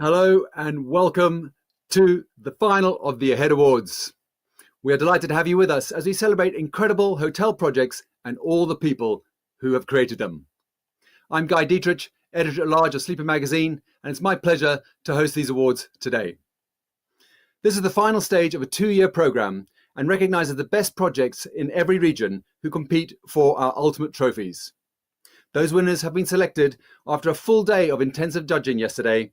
Hello and welcome to the final of the Ahead Awards. We are delighted to have you with us as we celebrate incredible hotel projects and all the people who have created them. I'm Guy Dittrich, Editor-at-Large of Sleeper Magazine, and it's my pleasure to host these awards today. This is the final stage of a 2-year program and recognises the best projects in every region who compete for our ultimate trophies. Those winners have been selected after a full day of intensive judging yesterday,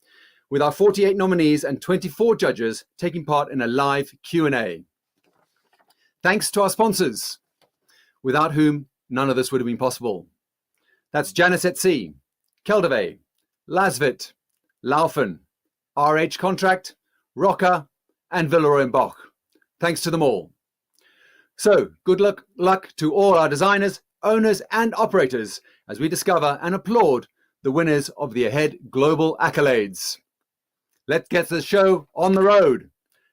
with our 48 nominees and 24 judges taking part in a live Q&A. Thanks to our sponsors, without whom none of this would have been possible. That's Janus at Sea, Keldove, Lasvit, Laufen, RH Contract, Rocker, and Villeroy and Boch. Thanks to them all. So, good luck to all our designers, owners, and operators as we discover and applaud the winners of the Ahead Global Accolades. Let's get the show on the road.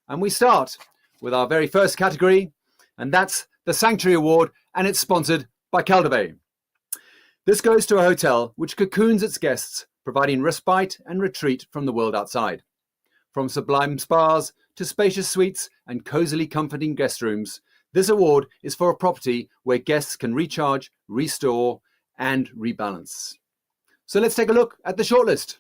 And we start with our very first category, and that's the Sanctuary Award, and it's sponsored by Keldove. This goes to a hotel which cocoons its guests, providing respite and retreat from the world outside. From sublime spas to spacious suites and cozily comforting guest rooms, this award is for a property where guests can recharge, restore, and rebalance. So let's take a look at the shortlist.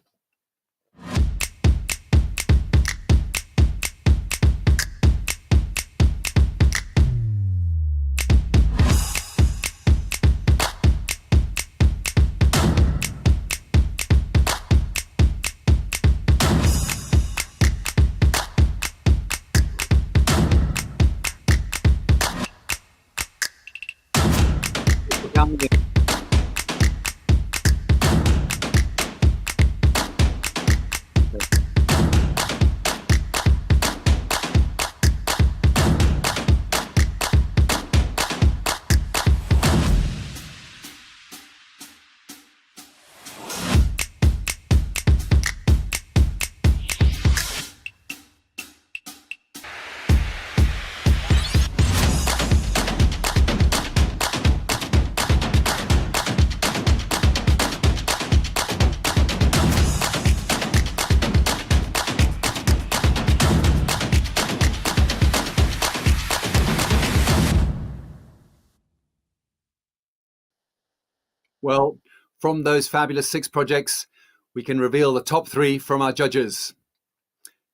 Well, from those fabulous 6 projects, we can reveal the top 3 from our judges.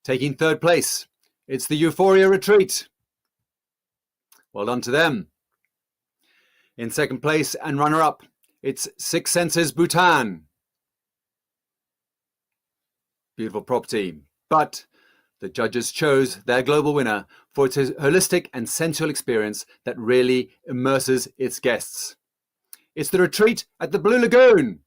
Taking third place, it's the Euphoria Retreat. Well done to them. In second place and runner-up, it's Six Senses Bhutan. Beautiful property, but the judges chose their global winner for its holistic and sensual experience that really immerses its guests. It's the Retreat at the Blue Lagoon.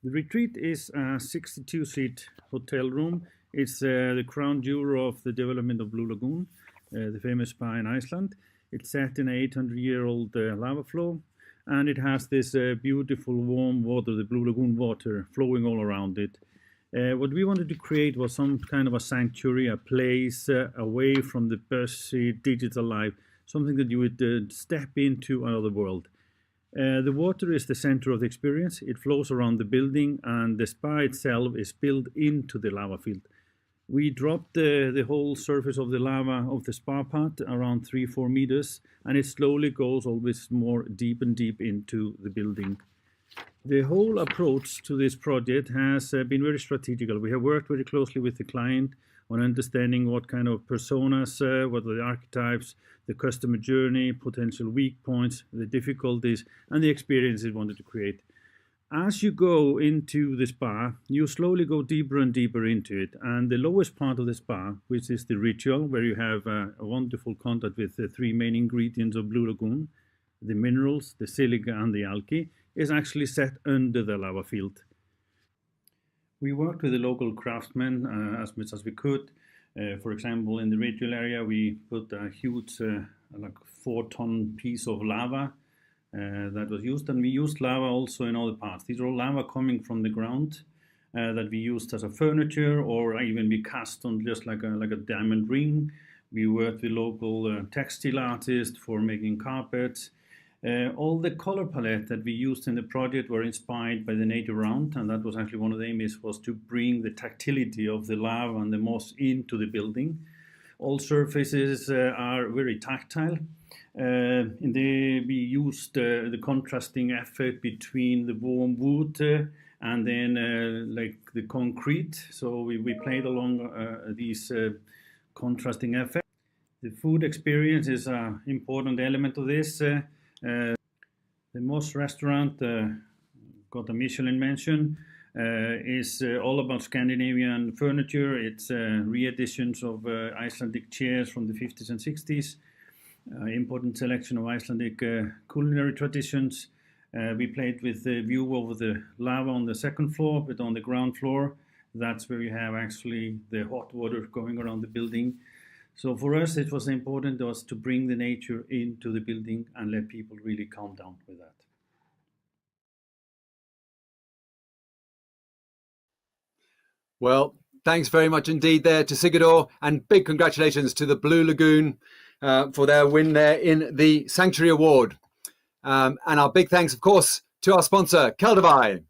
The Retreat is a 62-seat hotel room. It's the crown jewel of the development of Blue Lagoon, the famous spa in Iceland. It's set in an 800-year-old lava flow, and it has this beautiful warm water, the Blue Lagoon water, flowing all around it. What we wanted to create was some kind of a sanctuary, a place away from the busy digital life, something that you would step into another world. The water is the center of the experience. It flows around the building, and the spa itself is built into the lava field. We dropped the whole surface of the lava of the spa part around 3-4 meters, and it slowly goes always more deep and deep into the building. The whole approach to this project has been very strategical. We have worked very closely with the client on understanding what kind of personas, what are the archetypes, the customer journey, potential weak points, the difficulties, and the experience we wanted to create. As you go into the spa, you slowly go deeper and deeper into it. And the lowest part of the spa, which is the ritual, where you have a wonderful contact with the 3 main ingredients of Blue Lagoon, the minerals, the silica, and the algae, is actually set under the lava field. We worked with the local craftsmen as much as we could. For example, in the ritual area, we put a huge, like 4-ton piece of lava that was used, and we used lava also in other parts. These are all lava coming from the ground that we used as a furniture, or even we cast on just like a diamond ring. We worked with local textile artists for making carpets. All the color palette that we used in the project were inspired by the nature around, and that was actually one of the aims, was to bring the tactility of the lava and the moss into the building. All surfaces are very tactile. We used the contrasting effect between the warm wood and then like the concrete. So we played along these contrasting effects. The food experience is an important element of this. The Moss restaurant got a Michelin mention. Is all about Scandinavian furniture. It's re-editions of Icelandic chairs from the 50s and 60s. Important selection of Icelandic culinary traditions. We played with the view over the lava on the second floor, but on the ground floor, that's where you have actually the hot water going around the building. So for us, it was important to bring the nature into the building and let people really calm down with that. Well, thanks very much indeed there to Sigurður, and big congratulations to the Blue Lagoon for their win there in the Sanctuary Award. And our big thanks, of course, to our sponsor, Keldavai.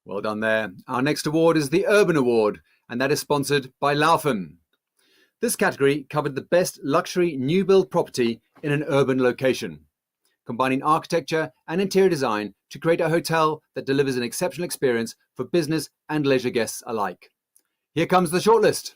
Well done there. Our next award is the Urban Award, and that is sponsored by Laufen. This category covered the best luxury new build property in an urban location, combining architecture and interior design to create a hotel that delivers an exceptional experience for business and leisure guests alike. Here comes the shortlist.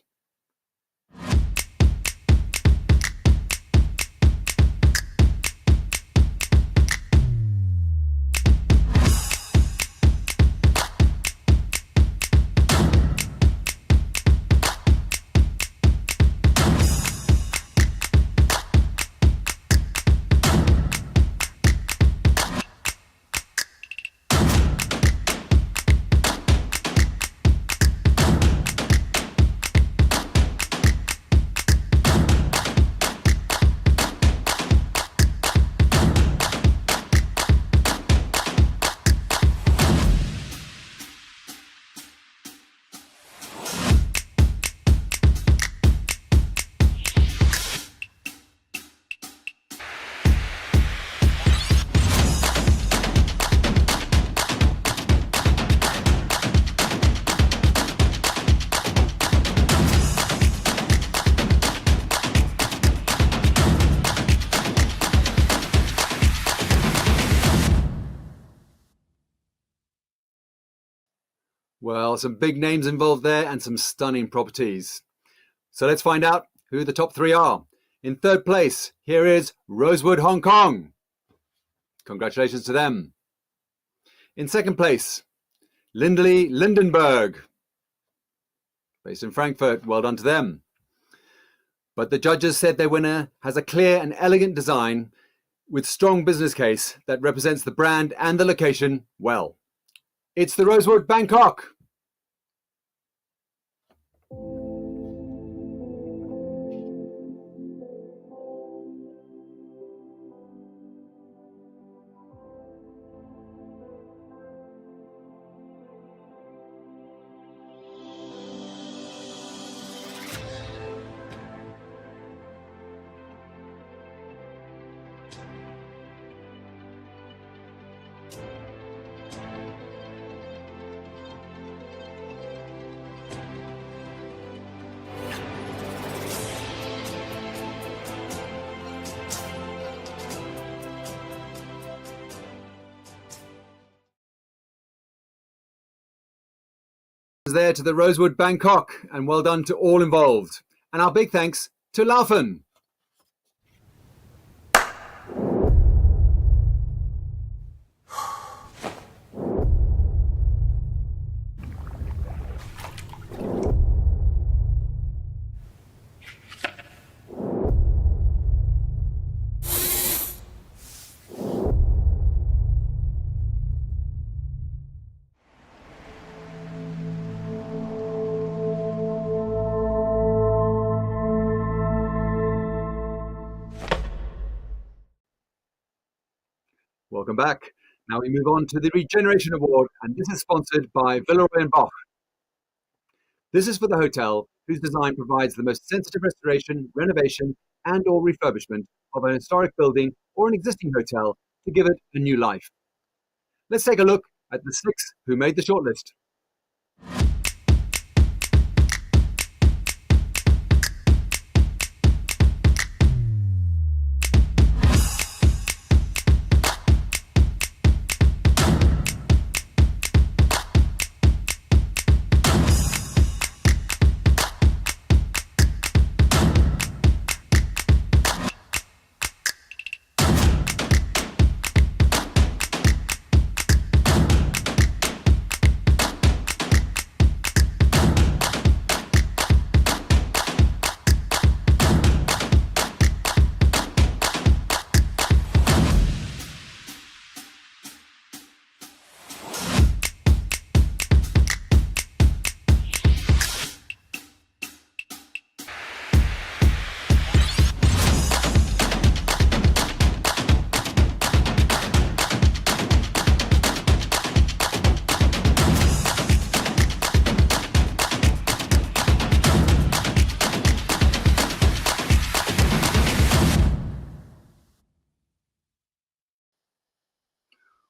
Well, some big names involved there and some stunning properties. So let's find out who the top three are. In third place, here is Rosewood Hong Kong. Congratulations to them. In second place, Lindley Lindenberg, based in Frankfurt. Well done to them. But the judges said their winner has a clear and elegant design with strong business case that represents the brand and the location well. It's the Rosewood Bangkok. There to the Rosewood Bangkok, and well done to all involved. And our big thanks to Laufen. Welcome back. Now we move on to the Regeneration Award, and this is sponsored by Villeroy & Boch. This is for the hotel whose design provides the most sensitive restoration, renovation, and or refurbishment of an historic building or an existing hotel to give it a new life. Let's take a look at the 6 who made the shortlist.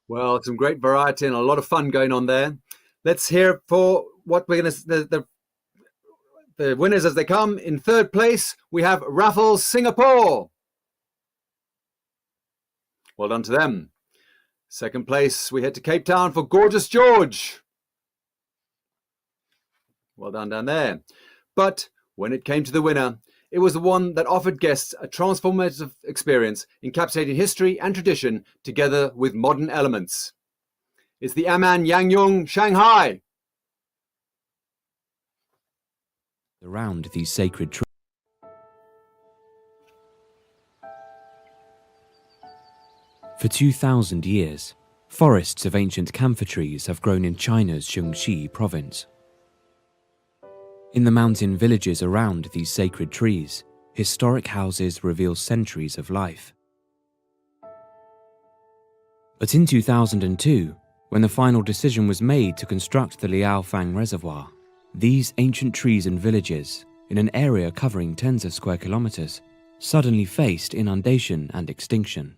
Well, some great variety and a lot of fun going on there. Let's hear for what we're going to the winners as they come. In third place, we have Raffles Singapore. Well done to them. Second place, we head to Cape Town for Gorgeous George. Well done down there. But when it came to the winner, it was the one that offered guests a transformative experience, encapsulating history and tradition together with modern elements. It's the Aman Yangyong Shanghai. Around these sacred trees. For 2,000 years, forests of ancient camphor trees have grown in China's Shaanxi province. In the mountain villages around these sacred trees, historic houses reveal centuries of life. But in 2002, when the final decision was made to construct the Liaofang Reservoir, these ancient trees and villages, in an area covering tens of square kilometers, suddenly faced inundation and extinction.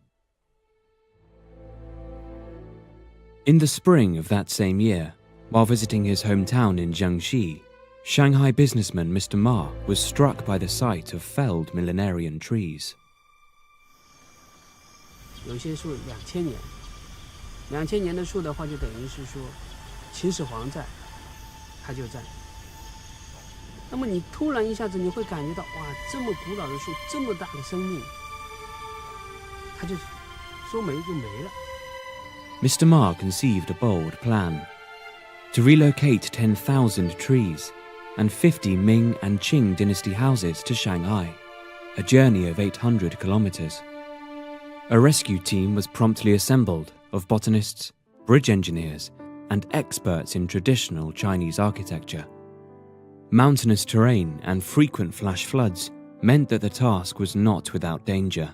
In the spring of that same year, while visiting his hometown in Jiangxi, Shanghai businessman Mr. Ma was struck by the sight of felled millenarian trees. 有些树2000年的树的话，就等于是说秦始皇在，它就在。那么你突然一下子你会感觉到，哇，这么古老的树，这么大的生命，它就说没就没了。 Mr. Ma conceived a bold plan to relocate 10,000 trees and 50 Ming and Qing dynasty houses to Shanghai, a journey of 800 kilometers. A rescue team was promptly assembled of botanists, bridge engineers, and experts in traditional Chinese architecture. Mountainous terrain and frequent flash floods meant that the task was not without danger.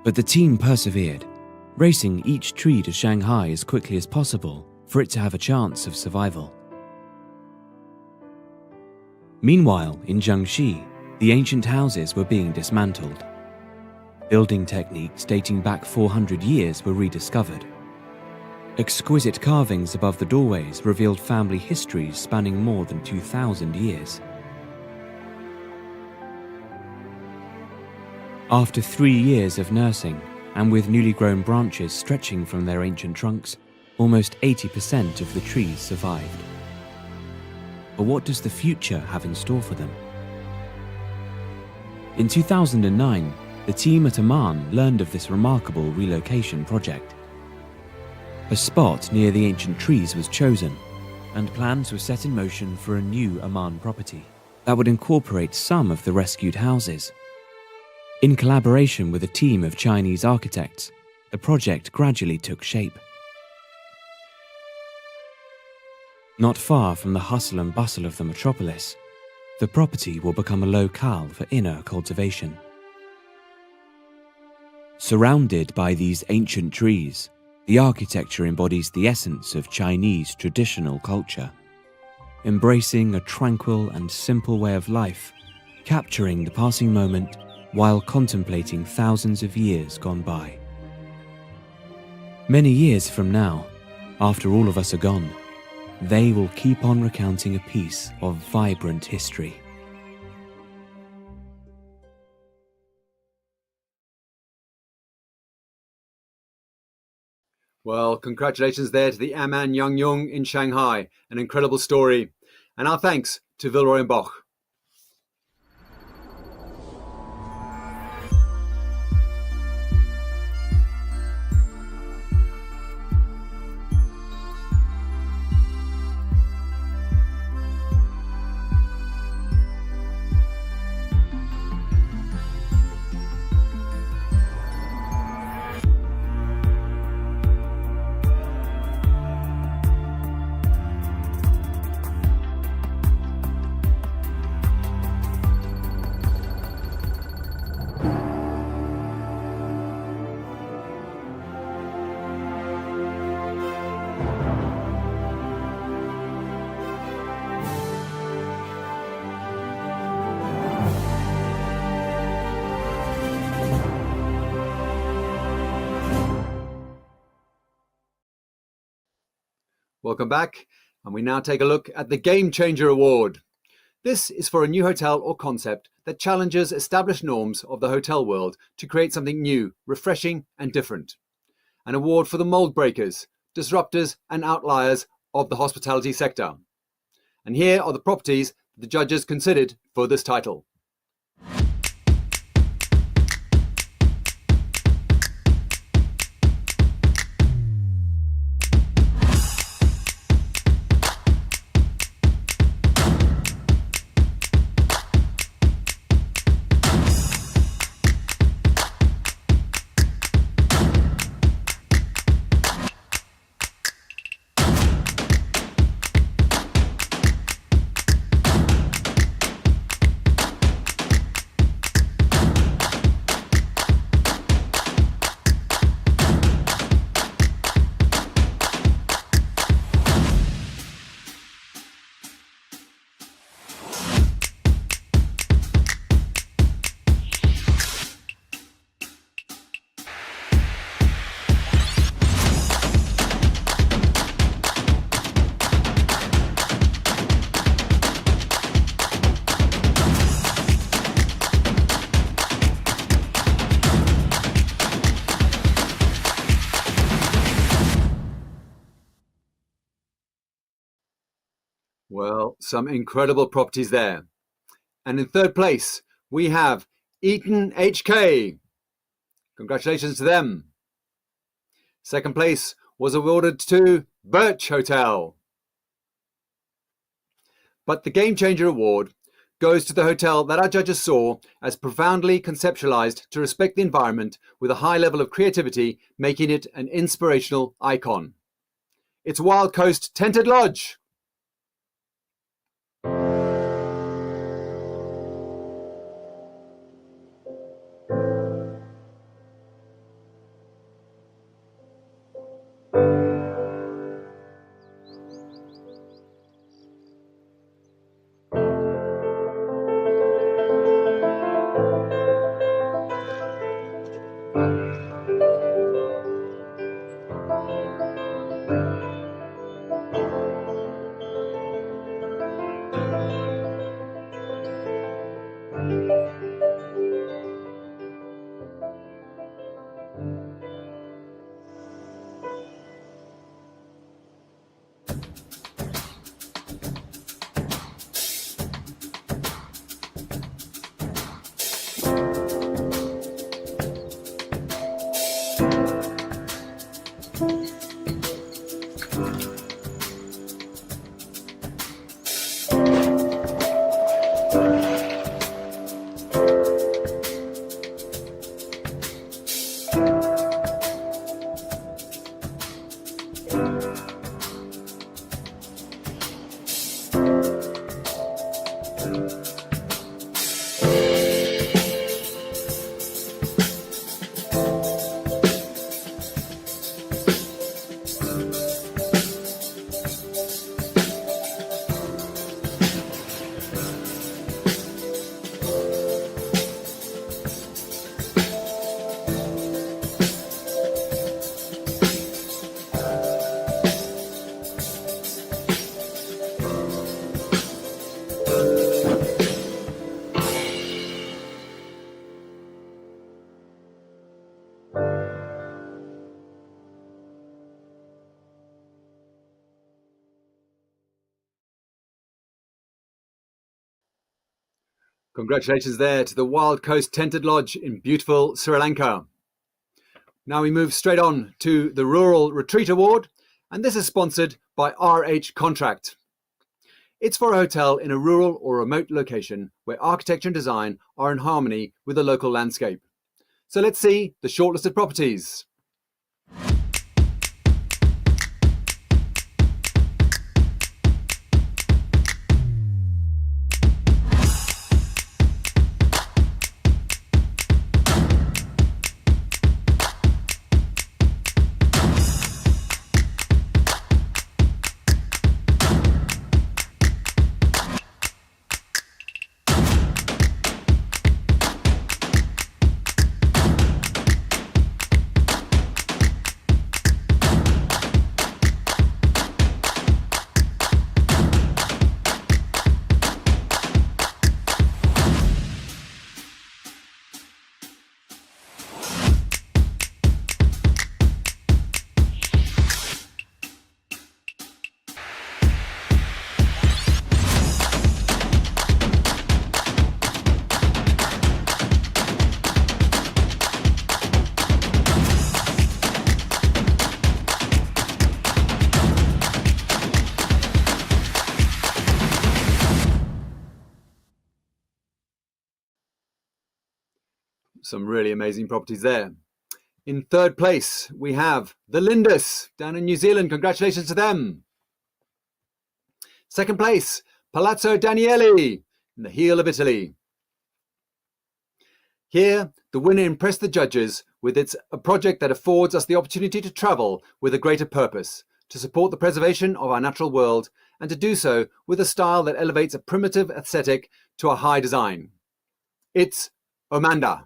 But the team persevered, racing each tree to Shanghai as quickly as possible for it to have a chance of survival. Meanwhile, in Jiangxi, the ancient houses were being dismantled. Building techniques dating back 400 years were rediscovered. Exquisite carvings above the doorways revealed family histories spanning more than 2,000 years. After 3 years of nursing, and with newly grown branches stretching from their ancient trunks, almost 80% of the trees survived. But what does the future have in store for them? In 2009, the team at Amman learned of this remarkable relocation project. A spot near the ancient trees was chosen, and plans were set in motion for a new Amman property that would incorporate some of the rescued houses. In collaboration with a team of Chinese architects, the project gradually took shape. Not far from the hustle and bustle of the metropolis, the property will become a locale for inner cultivation. Surrounded by these ancient trees, the architecture embodies the essence of Chinese traditional culture, embracing a tranquil and simple way of life, capturing the passing moment while contemplating thousands of years gone by. Many years from now, after all of us are gone, they will keep on recounting a piece of vibrant history. Well, congratulations there to the Aman Yangyong in Shanghai. An incredible story. And our thanks to Villeroy and Boch. Welcome back, and we now take a look at the Game Changer Award. This is for a new hotel or concept that challenges established norms of the hotel world to create something new, refreshing and different. An award for the mold breakers, disruptors and outliers of the hospitality sector. And here are the properties the judges considered for this title. Well, some incredible properties there. And in third place, we have Eaton HK. Congratulations to them. Second place was awarded to Birch Hotel. But the Game Changer Award goes to the hotel that our judges saw as profoundly conceptualized to respect the environment with a high level of creativity, making it an inspirational icon. It's Wild Coast Tented Lodge. Congratulations there to the Wild Coast Tented Lodge in beautiful Sri Lanka. Now we move straight on to the Rural Retreat Award, and this is sponsored by RH Contract. It's for a hotel in a rural or remote location where architecture and design are in harmony with the local landscape. So let's see the shortlisted properties. Some really amazing properties there. In third place, we have the Lindis down in New Zealand. Congratulations to them. Second place, Palazzo Danieli in the heel of Italy. Here, the winner impressed the judges with a project that affords us the opportunity to travel with a greater purpose, to support the preservation of our natural world, and to do so with a style that elevates a primitive aesthetic to a high design. It's Omanda.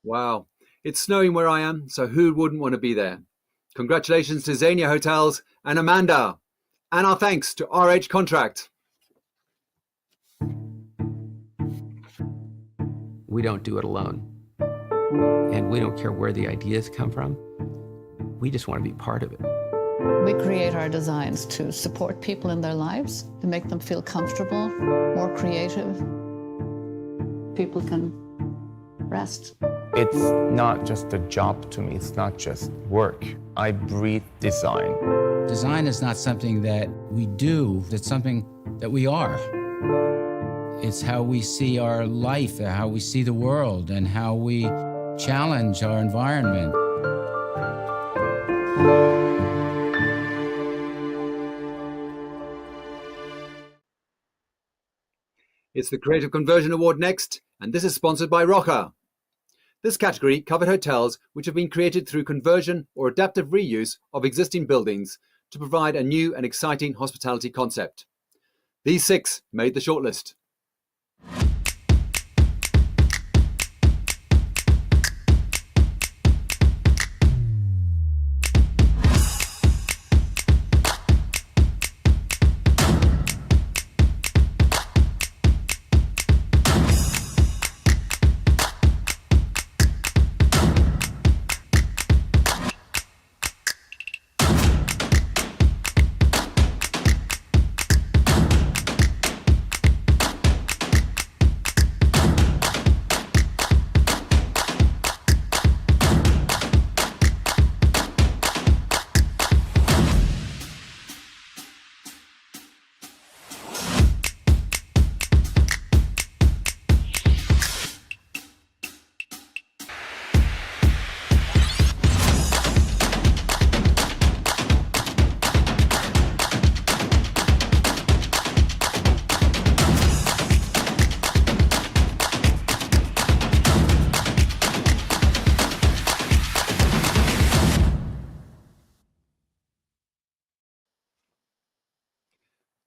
Wow, it's snowing where I am, so who wouldn't want to be there? Congratulations to Xenia Hotels and Amanda, and our thanks to RH Contract. We don't do it alone, and we don't care where the ideas come from. We just want to be part of it. We create our designs to support people in their lives, to make them feel comfortable, more creative. People can rest. It's not just a job to me, it's not just work. I breathe design. Design is not something that we do, it's something that we are. It's how we see our life, how we see the world, and how we challenge our environment. It's the Creative Conversion Award next, and this is sponsored by Rocker. This category covered hotels which have been created through conversion or adaptive reuse of existing buildings to provide a new and exciting hospitality concept. These 6 made the shortlist.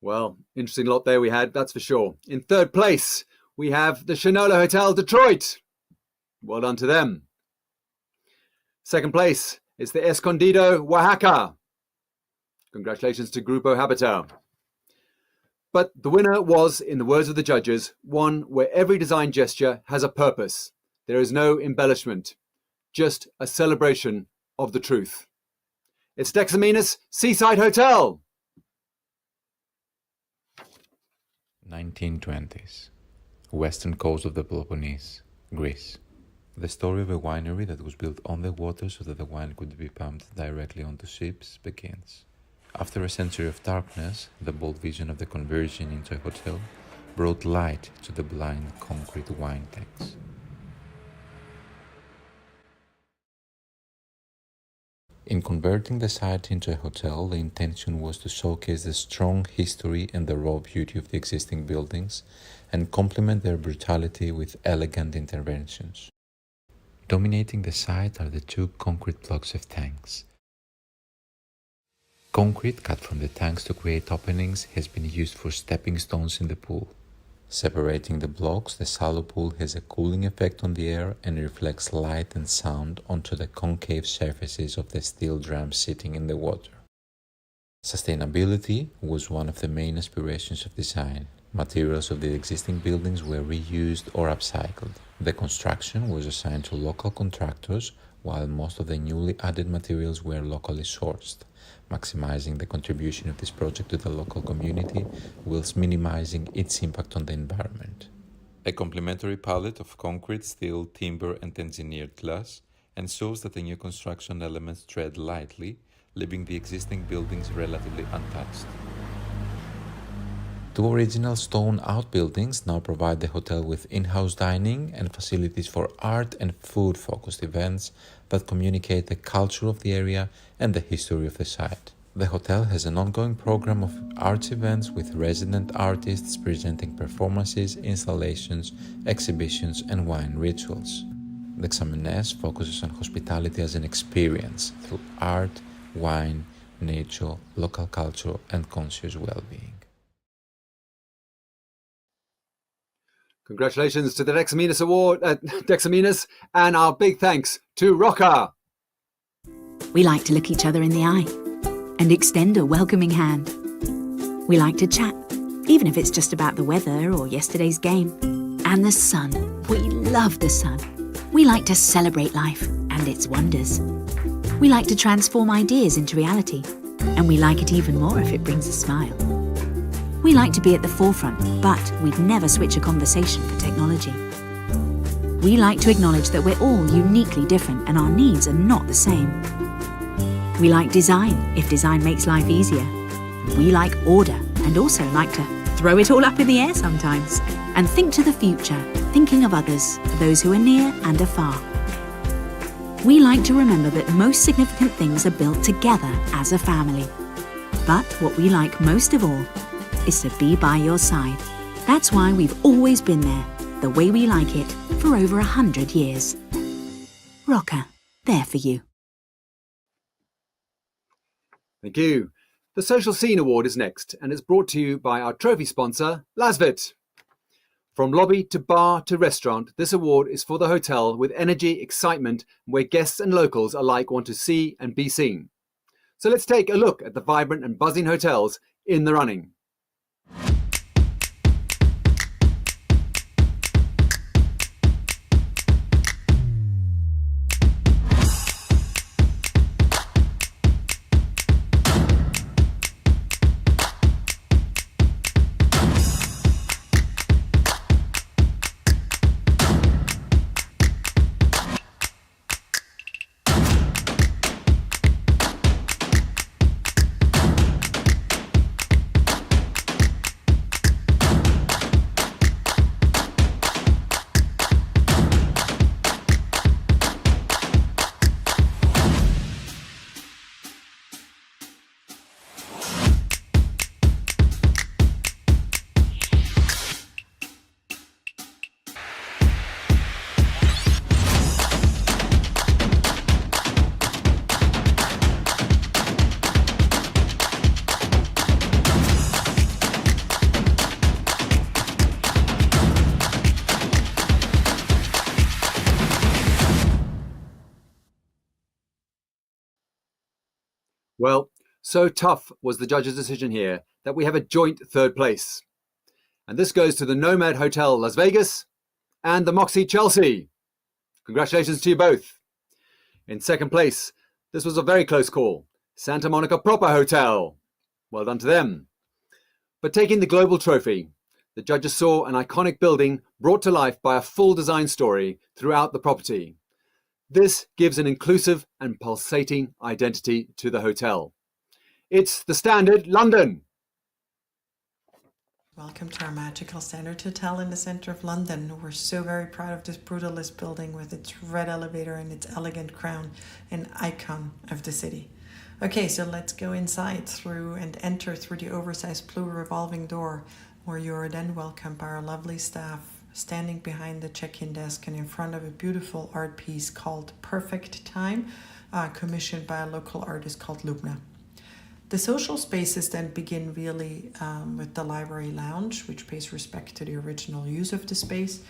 Well, interesting lot there we had, that's for sure. In third place, we have the Shinola Hotel Detroit. Well done to them. Second place is the Escondido Oaxaca. Congratulations to Grupo Habitat. But the winner was, in the words of the judges, one where every design gesture has a purpose. There is no embellishment, just a celebration of the truth. It's Dexaminas Seaside Hotel. 1920s, western coast of the Peloponnese, Greece. The story of a winery that was built on the water so that the wine could be pumped directly onto ships begins. After a century of darkness, the bold vision of the conversion into a hotel brought light to the blind concrete wine tanks. In converting the site into a hotel, the intention was to showcase the strong history and the raw beauty of the existing buildings and complement their brutality with elegant interventions. Dominating the site are the 2 concrete blocks of tanks. Concrete cut from the tanks to create openings has been used for stepping stones in the pool. Separating the blocks, the shallow pool has a cooling effect on the air and reflects light and sound onto the concave surfaces of the steel drums sitting in the water. Sustainability was one of the main aspirations of design. Materials of the existing buildings were reused or upcycled. The construction was assigned to local contractors, while most of the newly added materials were locally sourced, maximizing the contribution of this project to the local community whilst minimizing its impact on the environment. A complementary palette of concrete, steel, timber and engineered glass ensures that the new construction elements tread lightly, leaving the existing buildings relatively untouched. 2 original stone outbuildings now provide the hotel with in-house dining and facilities for art and food-focused events that communicate the culture of the area and the history of the site. The hotel has an ongoing program of arts events with resident artists presenting performances, installations, exhibitions and wine rituals. Dexamenes focuses on hospitality as an experience through art, wine, nature, local culture and conscious well-being. Congratulations to the Dexaminas Award, Dexaminas, and our big thanks to Rocker. We like to look each other in the eye and extend a welcoming hand. We like to chat, even if it's just about the weather or yesterday's game. And the sun. We love the sun. We like to celebrate life and its wonders. We like to transform ideas into reality, and we like it even more if it brings a smile. We like to be at the forefront, but we'd never switch a conversation for technology. We like to acknowledge that we're all uniquely different and our needs are not the same. We like design, if design makes life easier. We like order and also like to throw it all up in the air sometimes. and think to the future, thinking of others, those who are near and afar. We like to remember that most significant things are built together as a family. But what we like most of all is to be by your side. That's why we've always been there, the way we like it, for over 100 years. Rocker, there for you. Thank you. The Social Scene Award is next, and it's brought to you by our trophy sponsor, Lasvit. From lobby to bar to restaurant, this award is for the hotel with energy, excitement, where guests and locals alike want to see and be seen. So let's take a look at the vibrant and buzzing hotels in the running. Well, so tough was the judge's decision here that we have a joint third place. And this goes to the Nomad Hotel Las Vegas and the Moxie Chelsea. Congratulations to you both. In second place, this was a very close call, Santa Monica Proper Hotel. Well done to them. But taking the global trophy, the judges saw an iconic building brought to life by a full design story throughout the property. This gives an inclusive and pulsating identity to the hotel. It's the Standard London. Welcome to our magical Standard Hotel in the centre of London. We're so very proud of this brutalist building with its red elevator and its elegant crown, an icon of the city. Okay, so let's go inside and enter through the oversized blue revolving door, where you are then welcomed by our lovely staff standing behind the check-in desk and in front of a beautiful art piece called Perfect Time, commissioned by a local artist called Lubna. The social spaces then begin really with the library lounge, which pays respect to the original use of the space,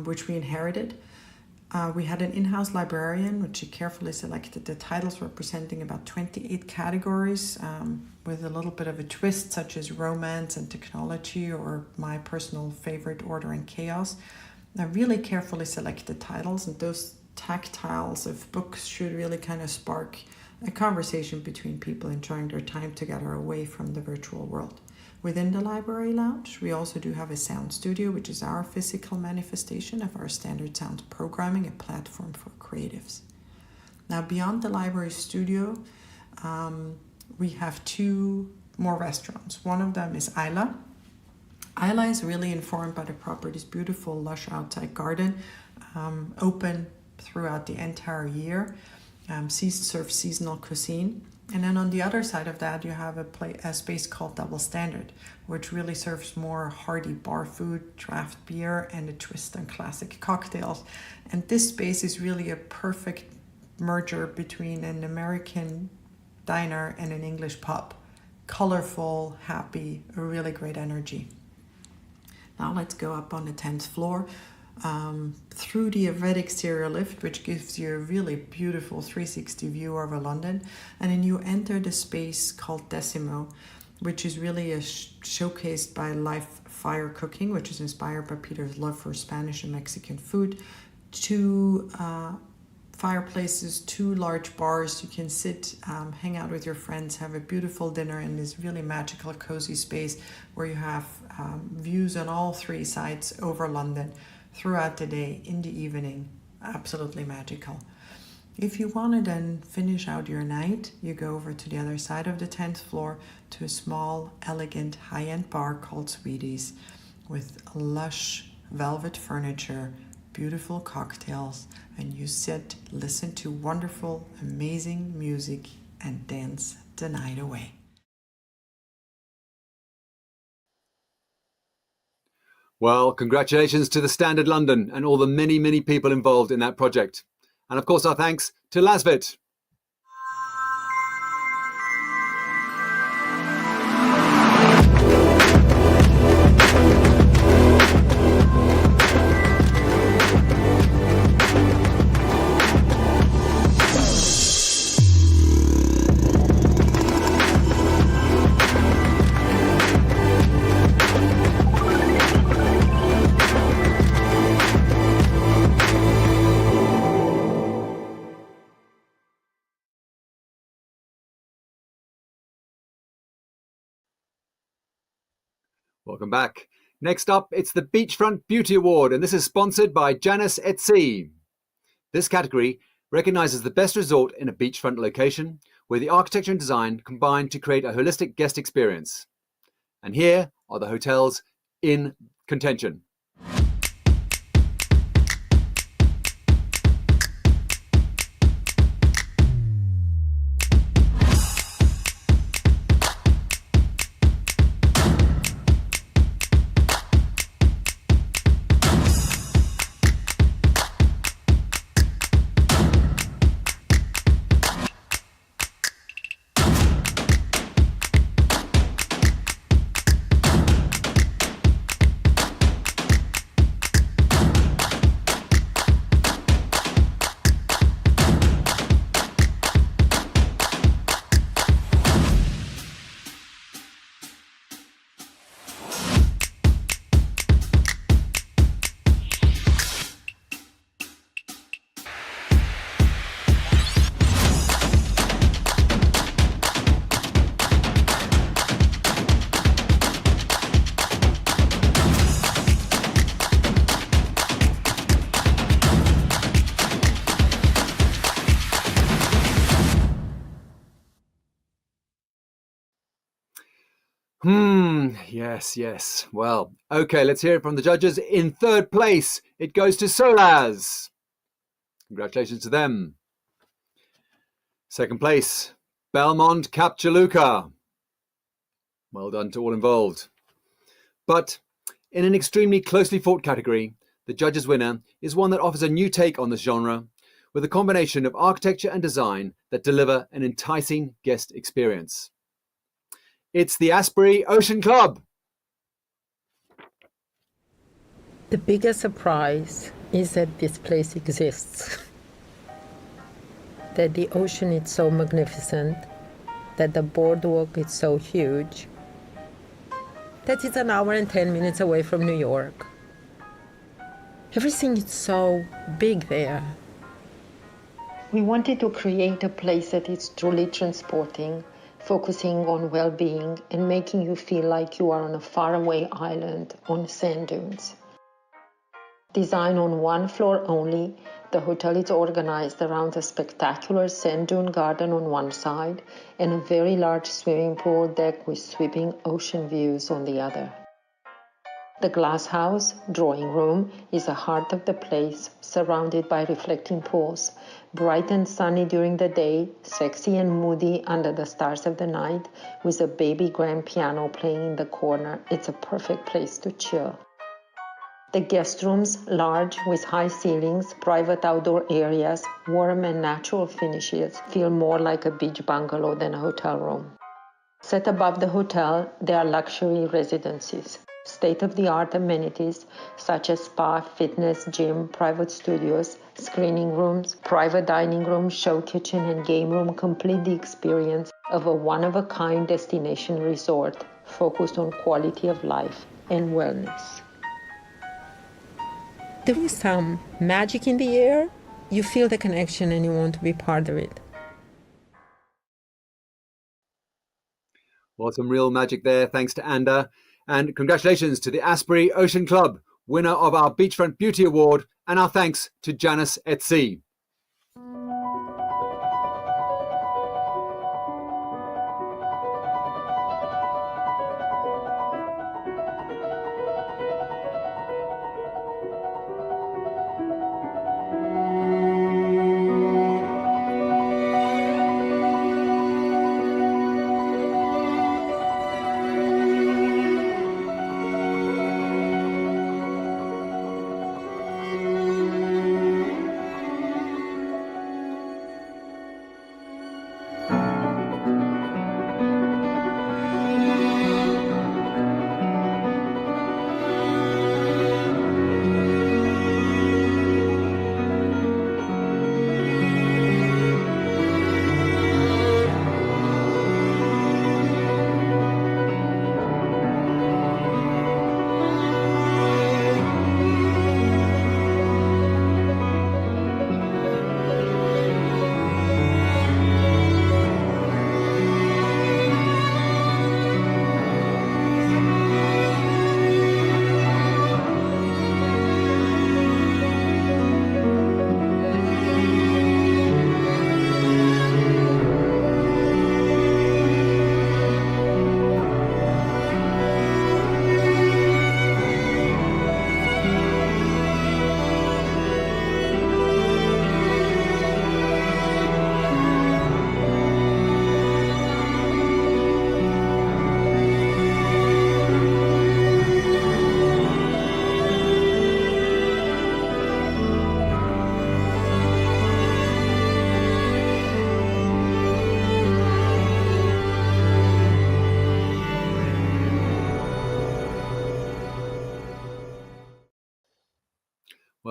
which we inherited. We had an in-house librarian, which she carefully selected the titles representing about 28 categories, with a little bit of a twist, such as romance and technology, or my personal favorite, order and chaos. I really carefully selected titles, and those tactiles of books should really kind of spark a conversation between people enjoying their time together away from the virtual world. Within the library lounge, we also do have a sound studio, which is our physical manifestation of our standard sound programming, a platform for creatives. Now, beyond the library studio, we have two more restaurants. One of them is Isla. Isla is really informed by the property's beautiful, lush outside garden, open throughout the entire year, serves seasonal cuisine. And then on the other side of that, you have a space called Double Standard, which really serves more hearty bar food, draft beer, and a twist on classic cocktails. And this space is really a perfect merger between an American diner and an English pub. Colorful, happy, a really great energy. Now let's go up on the 10th floor. Through the red exterior lift, which gives you a really beautiful 360 view over London, and then you enter the space called Decimo, which is really showcased by live fire cooking, which is inspired by Peter's love for Spanish and Mexican food. Two fireplaces, two large bars. You can sit, hang out with your friends, have a beautiful dinner in this really magical, cozy space where you have views on all three sides over London throughout the day, in the evening. Absolutely magical. If you want to then finish out your night, you go over to the other side of the 10th floor to a small, elegant, high-end bar called Sweeties, with lush velvet furniture, beautiful cocktails, and you sit, listen to wonderful, amazing music, and dance the night away. Well, congratulations to the Standard London and all the many, many people involved in that project. And of course, our thanks to Lasvit. Welcome back. Next up, it's the Beachfront Beauty Award, and this is sponsored by Janus et Cie. This category recognises the best resort in a beachfront location where the architecture and design combine to create a holistic guest experience. And here are the hotels in contention. Yes. Well, okay, let's hear it from the judges. In third place, it goes to Solaz. Congratulations to them. Second place, Belmont Capchaluca. Well done to all involved. But in an extremely closely fought category, the judges' winner is one that offers a new take on this genre with a combination of architecture and design that deliver an enticing guest experience. It's the Asbury Ocean Club. The biggest surprise is that this place exists. That the ocean is so magnificent, that the boardwalk is so huge, that it's an hour and 10 minutes away from New York. Everything is so big there. We wanted to create a place that is truly transporting, focusing on well-being and making you feel like you are on a faraway island on sand dunes. Designed on one floor only, the hotel is organized around a spectacular sand dune garden on one side and a very large swimming pool deck with sweeping ocean views on the other. The glass house drawing room is the heart of the place, surrounded by reflecting pools, bright and sunny during the day, sexy and moody under the stars of the night, with a baby grand piano playing in the corner. It's a perfect place to chill. The guest rooms, large with high ceilings, private outdoor areas, warm and natural finishes, feel more like a beach bungalow than a hotel room. Set above the hotel, there are luxury residences. State-of-the-art amenities such as spa, fitness, gym, private studios, screening rooms, private dining room, show kitchen, and game room complete the experience of a one-of-a-kind destination resort focused on quality of life and wellness. There is some magic in the air. You feel the connection and you want to be part of it. Well, some real magic there, thanks to Anda. And congratulations to the Asbury Ocean Club, winner of our Beachfront Beauty Award, and our thanks to Janus et Cie.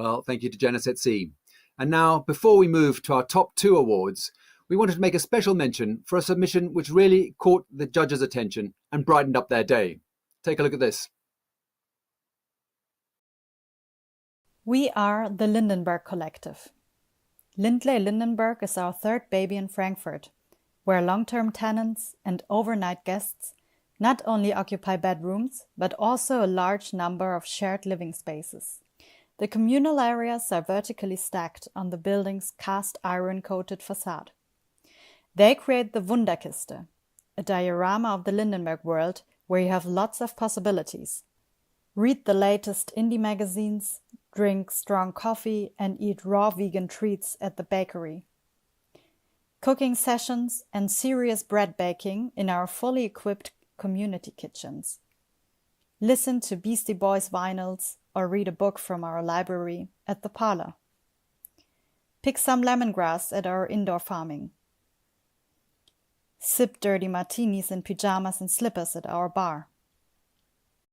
Well, thank you to Dezeen. And now, before we move to our top 2 awards, we wanted to make a special mention for a submission which really caught the judges' attention and brightened up their day. Take a look at this. We are the Lindenberg Collective. Lindley Lindenberg is our 3rd baby in Frankfurt, where long-term tenants and overnight guests not only occupy bedrooms, but also a large number of shared living spaces. The communal areas are vertically stacked on the building's cast iron-coated facade. They create the Wunderkiste, a diorama of the Lindenberg world where you have lots of possibilities. Read the latest indie magazines, drink strong coffee, and eat raw vegan treats at the bakery. Cooking sessions and serious bread baking in our fully equipped community kitchens. Listen to Beastie Boys vinyls or read a book from our library at the parlor. Pick some lemongrass at our indoor farming. Sip dirty martinis in pyjamas and slippers at our bar.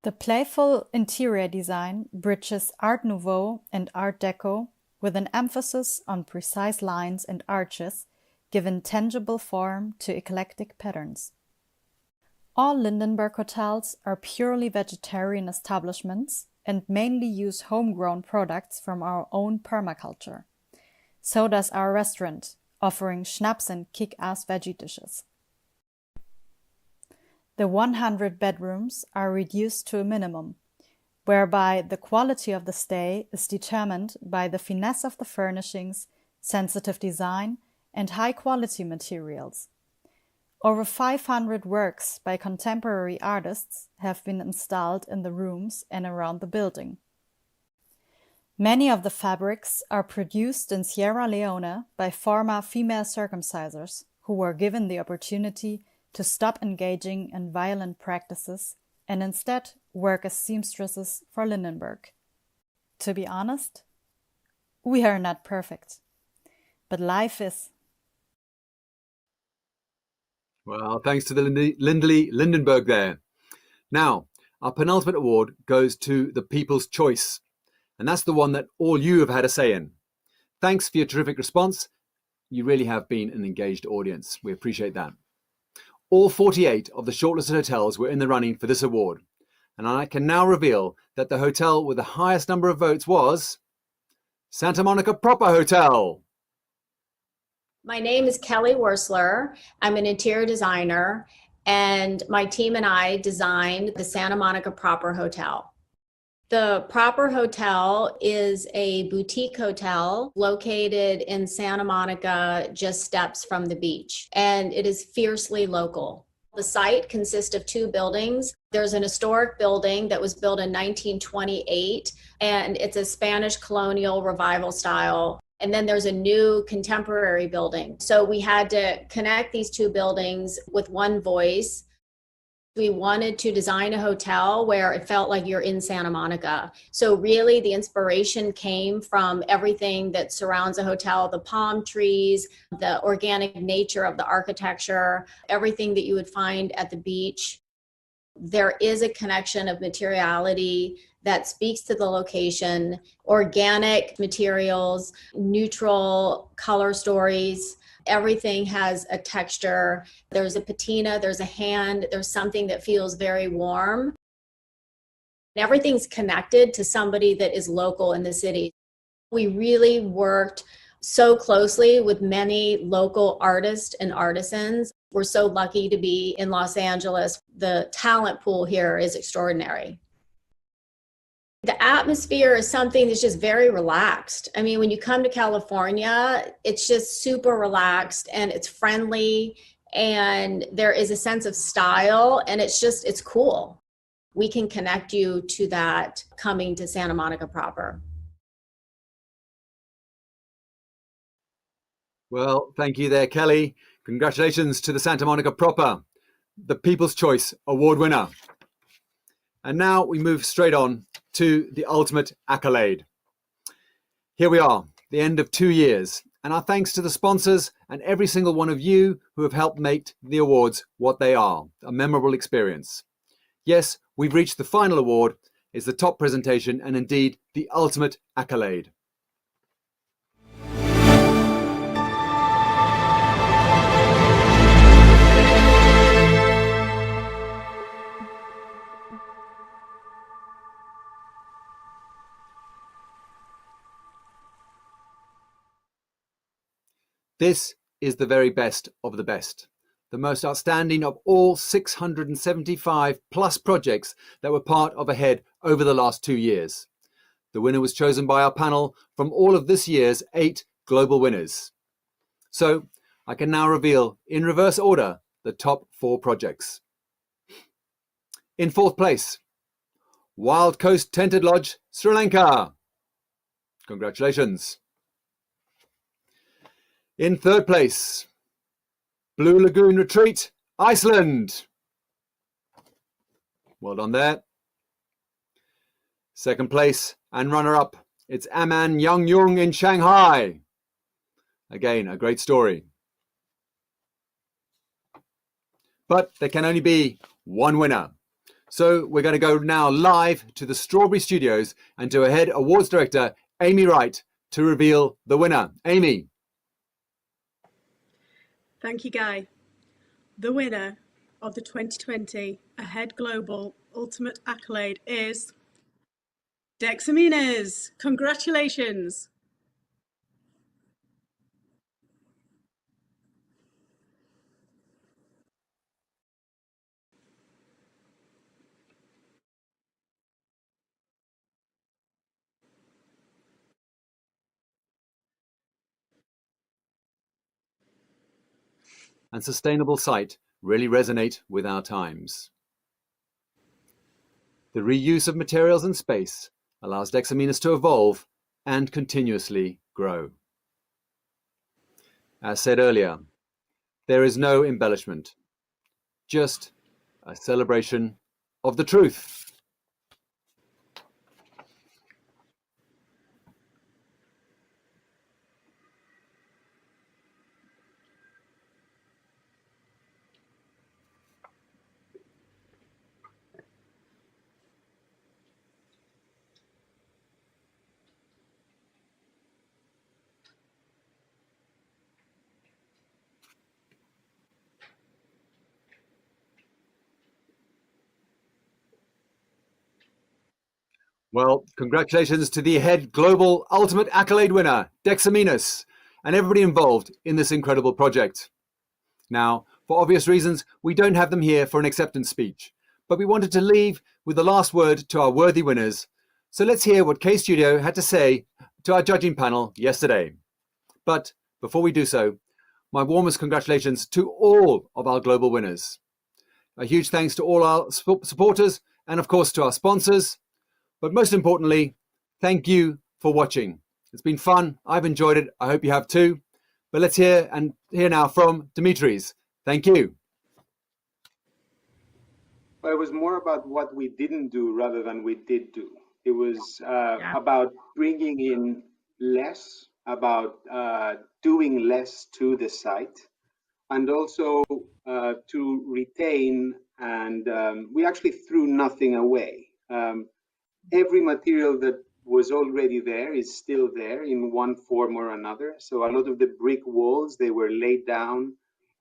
The playful interior design bridges Art Nouveau and Art Deco with an emphasis on precise lines and arches, given tangible form to eclectic patterns. All Lindenberg hotels are purely vegetarian establishments and mainly use homegrown products from our own permaculture. So does our restaurant, offering schnapps and kick-ass veggie dishes. The 100 bedrooms are reduced to a minimum, whereby the quality of the stay is determined by the finesse of the furnishings, sensitive design, and high-quality materials. Over 500 works by contemporary artists have been installed in the rooms and around the building. Many of the fabrics are produced in Sierra Leone by former female circumcisers who were given the opportunity to stop engaging in violent practices and instead work as seamstresses for Lindenberg. To be honest, we are not perfect, but life is. Well, thanks to the Lindley Lindenberg there. Now, our penultimate award goes to the People's Choice, and that's the one that all you have had a say in. Thanks for your terrific response. You really have been an engaged audience. We appreciate that. All 48 of the shortlisted hotels were in the running for this award, and I can now reveal that the hotel with the highest number of votes was Santa Monica Proper Hotel. My name is Kelly Worsler. I'm an interior designer, and my team and I designed the Santa Monica Proper Hotel. The Proper Hotel is a boutique hotel located in Santa Monica, just steps from the beach, and it is fiercely local. The site consists of 2 buildings. There's an historic building that was built in 1928, and it's a Spanish colonial revival style. And then there's a new contemporary building. So we had to connect these 2 buildings with one voice. We wanted to design a hotel where it felt like you're in Santa Monica. So really the inspiration came from everything that surrounds a hotel, the palm trees, the organic nature of the architecture, everything that you would find at the beach. There is a connection of materiality that speaks to the location, organic materials, neutral color stories. Everything has a texture. There's a patina, there's a hand, there's something that feels very warm. Everything's connected to somebody that is local in the city. We really worked so closely with many local artists and artisans. We're so lucky to be in Los Angeles. The talent pool here is extraordinary. The atmosphere is something that's just very relaxed. I mean, when you come to California, it's just super relaxed and it's friendly and there is a sense of style and it's cool. We can connect you to that coming to Santa Monica proper. Well, thank you there, Kelly. Congratulations to the Santa Monica Proper, the People's Choice Award winner. And now we move straight on to the ultimate accolade. Here we are, the end of 2 years, and our thanks to the sponsors and every single one of you who have helped make the awards what they are, a memorable experience. Yes, we've reached the final award. It's the top presentation and indeed the ultimate accolade. This is the very best of the best, the most outstanding of all 675 plus projects that were part of AHEAD over the last 2 years. The winner was chosen by our panel from all of this year's 8 global winners. So I can now reveal in reverse order the top 4 projects. In 4th place, Wild Coast Tented Lodge, Sri Lanka. Congratulations. In 3rd place, Blue Lagoon Retreat, Iceland. Well done there. 2nd place and runner-up, it's Aman Yangyung in Shanghai. Again, a great story. But there can only be one winner. So we're going to go now live to the Strawberry Studios and to AHEAD Awards Director Amy Wright to reveal the winner. Amy. Thank you, Guy. The winner of the 2020 AHEAD Global Ultimate Accolade is Dezeen. Congratulations. And sustainable site really resonate with our times. The reuse of materials and space allows Dezeen to evolve and continuously grow. As said earlier, there is no embellishment, just a celebration of the truth. Well, congratulations to the AHEAD Global Ultimate Accolade winner, Dezeen, and everybody involved in this incredible project. Now, for obvious reasons, we don't have them here for an acceptance speech, but we wanted to leave with the last word to our worthy winners. So let's hear what K Studio had to say to our judging panel yesterday. But before we do so, my warmest congratulations to all of our global winners. A huge thanks to all our supporters and of course to our sponsors. But most importantly, thank you for watching. It's been fun. I've enjoyed it. I hope you have too. But let's hear now from Dimitris. Thank you. Well, it was more about what we didn't do rather than we did do. It was about bringing in less, about doing less to the site, and also to retain, and we actually threw nothing away. Every material that was already there is still there in one form or another. So a lot of the brick walls, they were laid down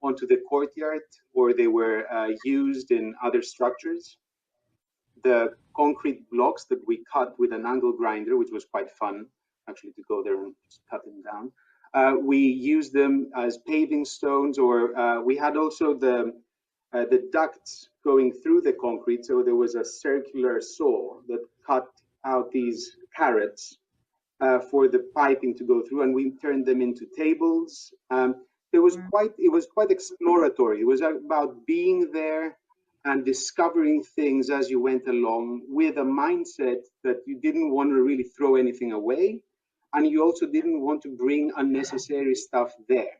onto the courtyard or they were used in other structures. The concrete blocks that we cut with an angle grinder, which was quite fun, actually, to go there and just cut them down. We used them as paving stones, or we had also the ducts going through the concrete. So there was a circular saw that cut out these carrots for the piping to go through, and we turned them into tables. It was quite exploratory. It was about being there and discovering things as you went along, with a mindset that you didn't want to really throw anything away, and you also didn't want to bring unnecessary stuff there.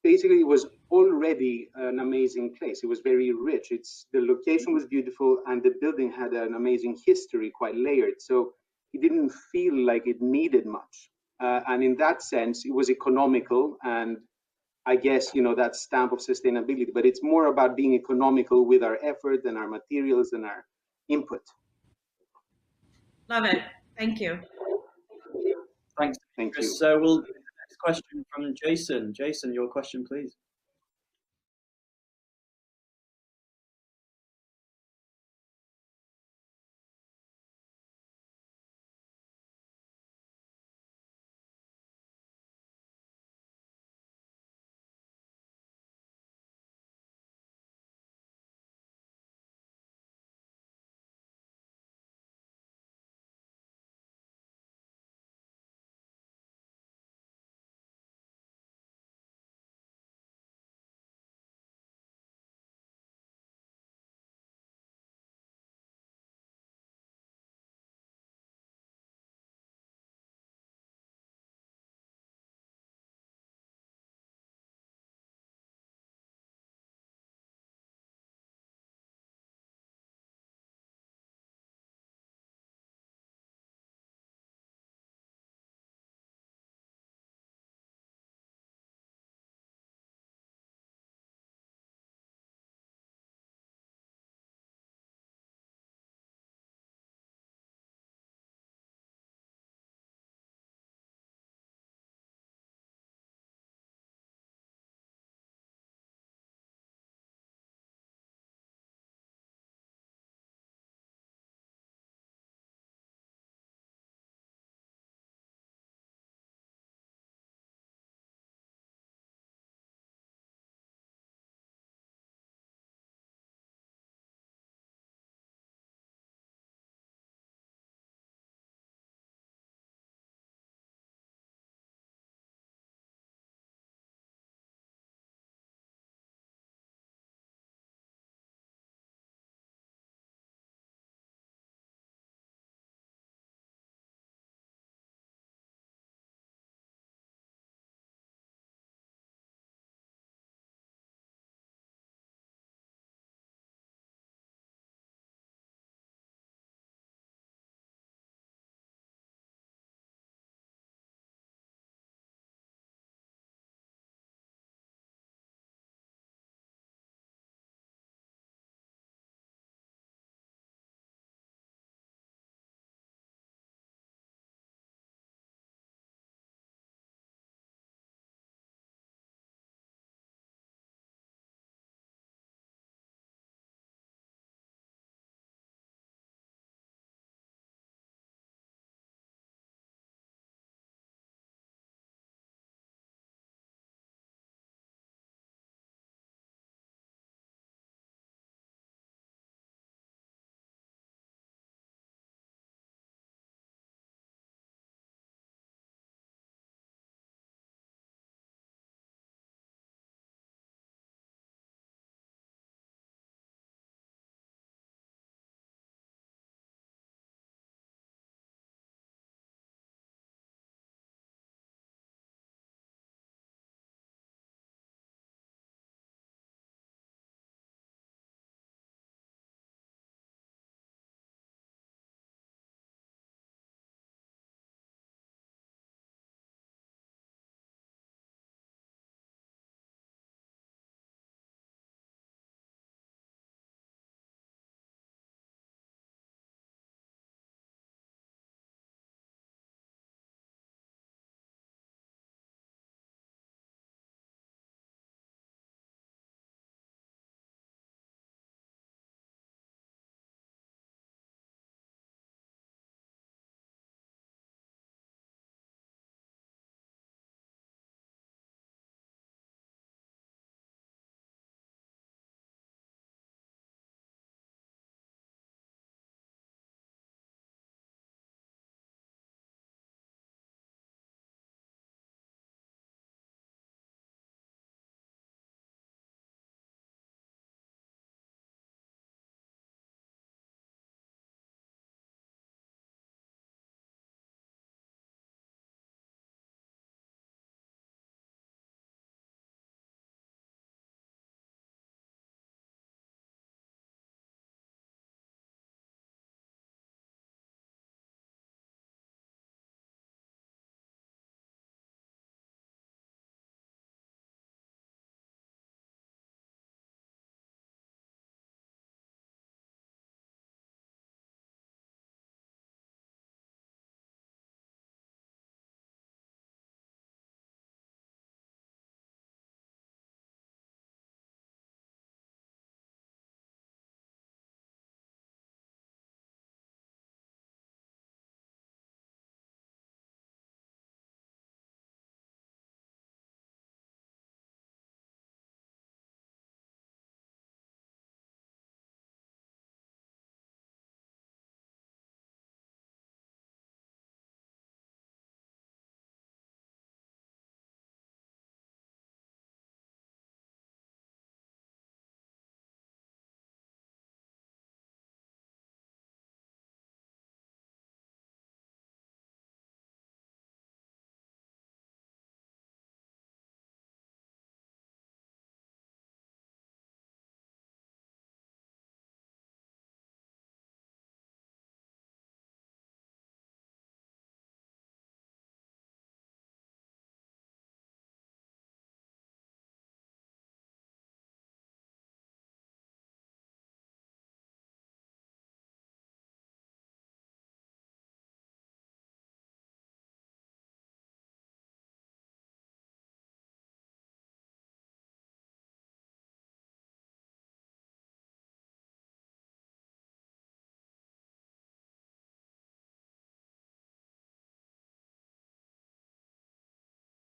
Basically, it was already an amazing place. It was very rich. The location was beautiful, and the building had an amazing history, quite layered. So it didn't feel like it needed much. And in that sense, it was economical, and I guess, that stamp of sustainability. But it's more about being economical with our effort and our materials and our input. Love it. Thank you. Thanks. Thank you. So we'll do the next question from Jason. Jason, your question, please.